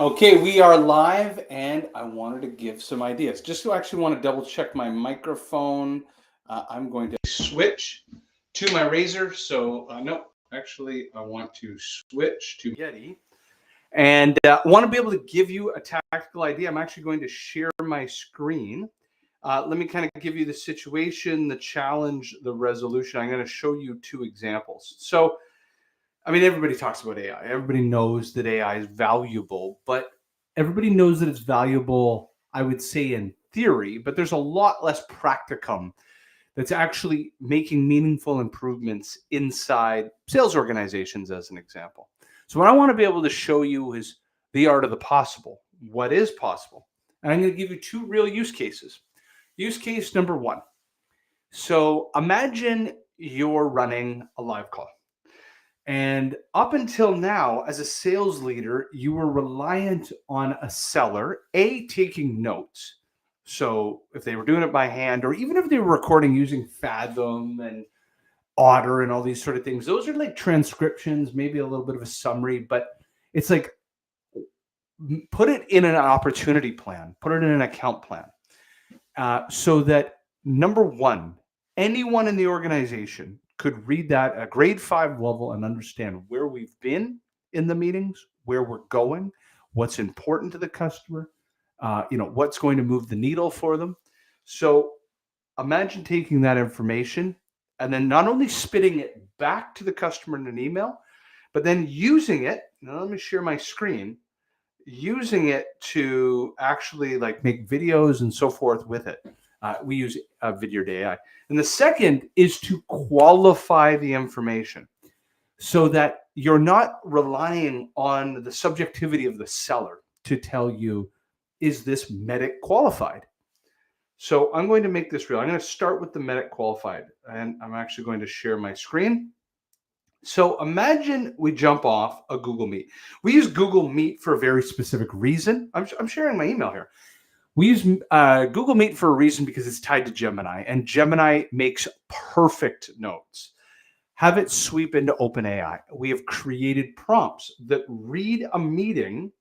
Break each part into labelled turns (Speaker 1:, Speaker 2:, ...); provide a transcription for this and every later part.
Speaker 1: Okay, we are live, and I wanted to give some ideas. Just to actually want to double check my microphone, I'm going to switch to my Razor. So, no, actually, I want to switch to Yeti, and want to be able to give you a tactical idea. I'm actually going to share my screen. Let me kind of give you the situation, the challenge, the resolution. I'm going to show you two examples. So, I mean, everybody talks about AI. Everybody knows that AI is valuable, but everybody knows that it's valuable, I would say, in theory, but there's a lot less practicum that's actually making meaningful improvements inside sales organizations, as an example. So, what I want to be able to show you is the art of the possible, what is possible. And I'm going to give you two real use cases. Use case number one. So, imagine you're running a live call. And up until now, as a sales leader, you were reliant on a seller, taking notes. So if they were doing it by hand, or even if they were recording using Fathom and Otter and all these sort of things, those are like transcriptions, maybe a little bit of a summary, but it's like put it in an opportunity plan, put it in an account plan, so that number one, anyone in the organization could read that at grade 5 level and understand where we've been in the meetings, where we're going, what's important to the customer, what's going to move the needle for them. So imagine taking that information and then not only spitting it back to the customer in an email, but then using it. Now let me share my screen. Using it to actually like make videos and so forth with it. We use Vidyard AI. And the second is to qualify the information so that you're not relying on the subjectivity of the seller to tell you, is this MEDDIC qualified? So I'm going to make this real. I'm going to start with the MEDDIC qualified, and I'm actually going to share my screen. So imagine we jump off a Google Meet. We use Google Meet for a very specific reason. I'm sharing my email here. We use Google Meet for a reason because it's tied to Gemini, and Gemini makes perfect notes. Have it sweep into OpenAI. We have created prompts that read a meeting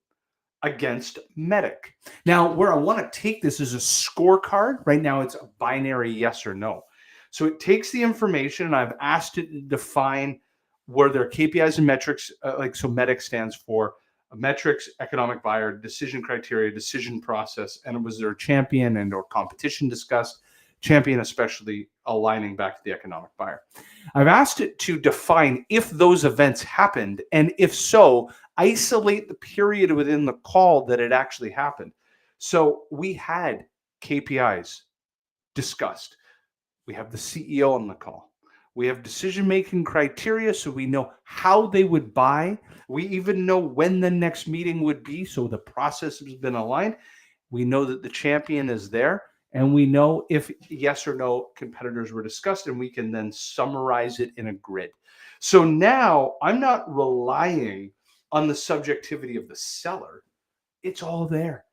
Speaker 1: against MEDDIC. Now, where I want to take this is a scorecard. Right now, it's a binary yes or no. So it takes the information, and I've asked it to define where their KPIs and metrics, so MEDDIC stands for metrics, economic buyer, decision criteria, decision process, and was there a champion and or competition discussed? Champion especially aligning back to the economic buyer. I've asked it to define if those events happened, and if so, isolate the period within the call that it actually happened. So we had KPIs discussed. We have the CEO on the call. We have decision-making criteria, so we know how they would buy. We even know when the next meeting would be, so the process has been aligned. We know that the champion is there, and we know if yes or no competitors were discussed, and we can then summarize it in a grid. So now I'm not relying on the subjectivity of the seller. It's all there.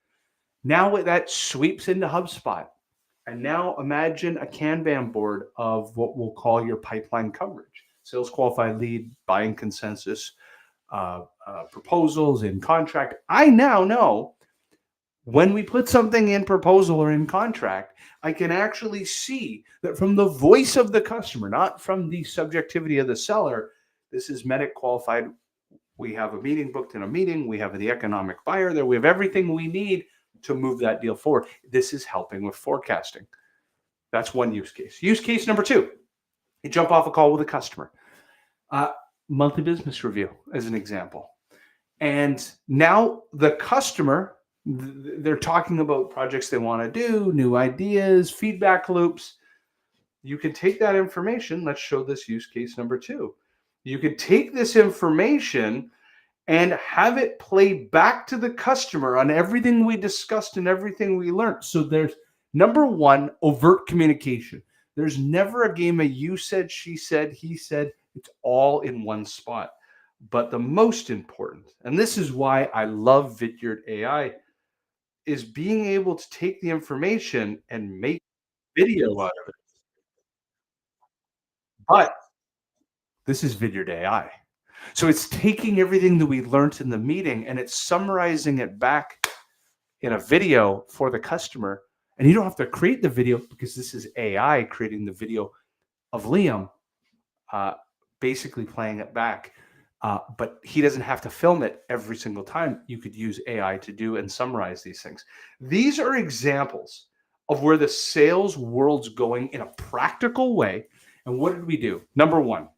Speaker 1: Now that sweeps into HubSpot. And now imagine a Kanban board of what we'll call your pipeline coverage: sales qualified lead, buying consensus, proposals in contract. I now know when we put something in proposal or in contract, I can actually see that from the voice of the customer, not from the subjectivity of the seller, this is MEDDIC qualified. We have a meeting booked in a meeting. We have the economic buyer there. We have everything we need to move that deal forward. This is helping with forecasting. That's one use case. Use case number two, you jump off a call with a customer. Monthly business review as an example. And now the customer, they're talking about projects they want to do, new ideas, feedback loops. You can take that information. Let's show this use case number two. You could take this information and have it play back to the customer on everything we discussed and everything we learned. So there's number one, overt communication. There's never a game of you said, she said, he said. It's all in one spot. But the most important, and this is why I love Vidyard AI, is being able to take the information and make video out of it. But this is Vidyard AI. So it's taking everything that we learned in the meeting and it's summarizing it back in a video for the customer. And you don't have to create the video because this is AI creating the video of Liam basically playing it back. But he doesn't have to film it every single time. You could use AI to do and summarize these things. These are examples of where the sales world's going in a practical way. And what did we do? Number one,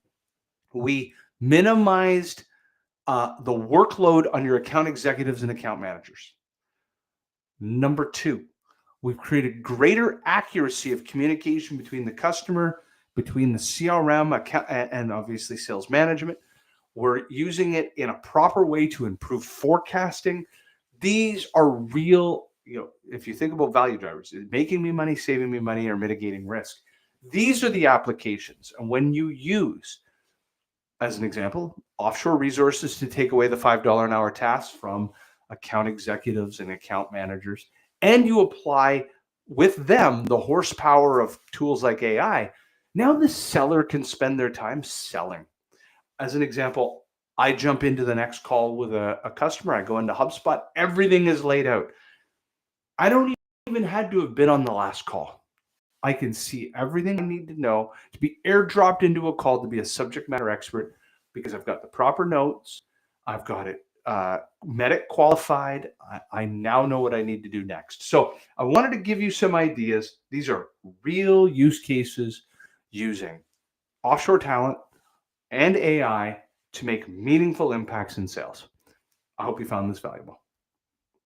Speaker 1: we minimized the workload on your account executives and account managers. Number two, we've created greater accuracy of communication between the customer, between the CRM account, and obviously sales management. We're using it in a proper way to improve forecasting. These are real, if you think about value drivers, making me money, saving me money, or mitigating risk. These are the applications. And when you use, as an example, offshore resources to take away the $5 an hour tasks from account executives and account managers, and you apply with them the horsepower of tools like AI, now the seller can spend their time selling. As an example, I jump into the next call with a customer. I go into HubSpot. Everything is laid out. I don't even had to have been on the last call. I can see everything I need to know to be airdropped into a call to be a subject matter expert because I've got the proper notes. I've got it MEDDIC qualified. I now know what I need to do next. So I wanted to give you some ideas. These are real use cases using offshore talent and AI to make meaningful impacts in sales. I hope you found this valuable.